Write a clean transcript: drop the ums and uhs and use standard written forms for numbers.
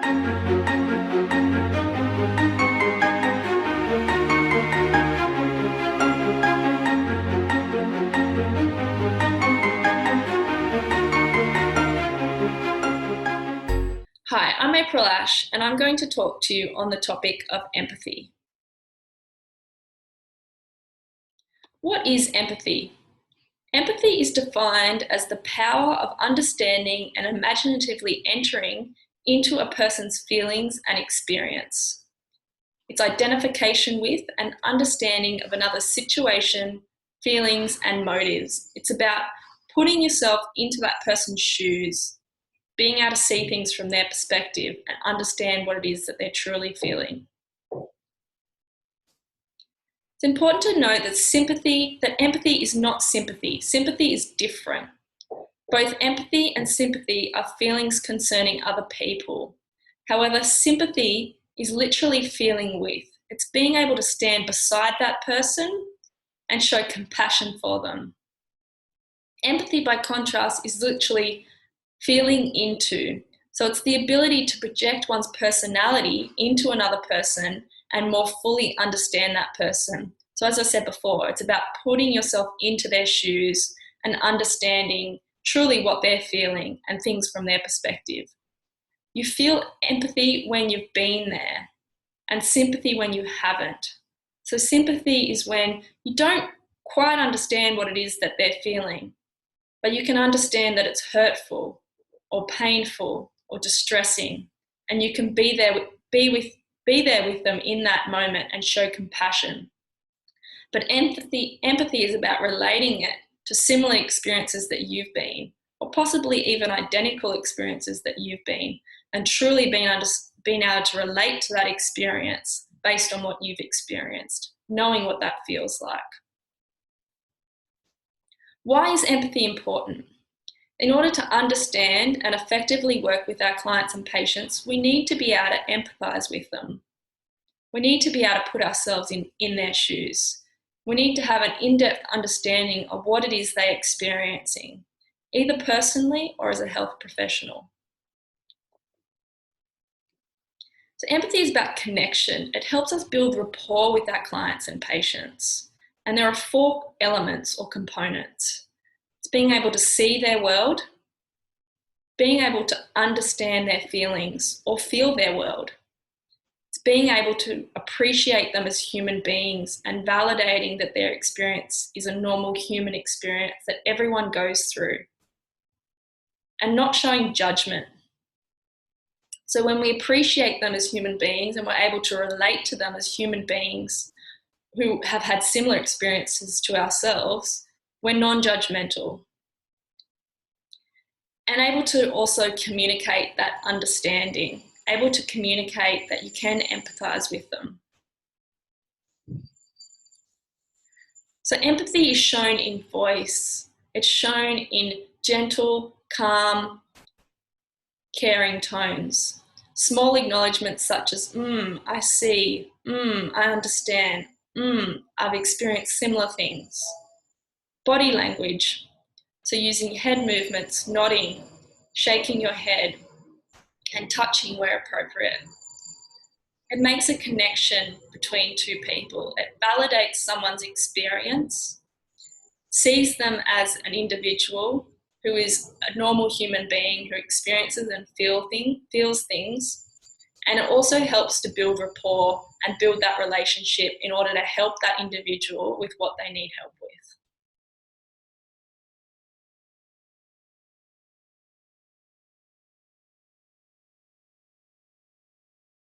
Hi, I'm April Ash, and I'm going to talk to you on the topic of empathy. What is empathy? Empathy is defined as the power of understanding and imaginatively entering into a person's feelings and experience. It's identification with and understanding of another's situation, feelings, and motives. It's about putting yourself into that person's shoes, being able to see things from their perspective and understand what it is that they're truly feeling. It's important to note that empathy is not sympathy. Sympathy is different. Both empathy and sympathy are feelings concerning other people. However, sympathy is literally feeling with. It's being able to stand beside that person and show compassion for them. Empathy, by contrast, is literally feeling into. So it's the ability to project one's personality into another person and more fully understand that person. So as I said before, it's about putting yourself into their shoes and understanding truly what they're feeling and things from their perspective. You feel empathy when you've been there and sympathy when you haven't. So sympathy is when you don't quite understand what it is that they're feeling, but you can understand that it's hurtful or painful or distressing, and you can be there with them in that moment and show compassion. But empathy is about relating it to similar experiences that you've been, or possibly even identical experiences that you've been, and truly being able to relate to that experience based on what you've experienced, knowing what that feels like. Why is empathy important? In order to understand and effectively work with our clients and patients, we need to be able to empathise with them. We need to be able to put ourselves in their shoes. We need to have an in-depth understanding of what it is they're experiencing, either personally or as a health professional. So empathy is about connection. It helps us build rapport with our clients and patients. And there are 4 elements or components. It's being able to see their world, being able to understand their feelings or feel their world. It's being able to appreciate them as human beings and validating that their experience is a normal human experience that everyone goes through. And not showing judgment. So when we appreciate them as human beings and we're able to relate to them as human beings who have had similar experiences to ourselves, we're non-judgmental. And able to also communicate that understanding, able to communicate that you can empathise with them. So empathy is shown in voice. It's shown in gentle, calm, caring tones. Small acknowledgements such as, I see, I understand, I've experienced similar things. Body language, so using head movements, nodding, shaking your head, and touching where appropriate. It makes a connection between 2 people. It validates someone's experience, sees them as an individual who is a normal human being who experiences and feels things, and it also helps to build rapport and build that relationship in order to help that individual with what they need help with.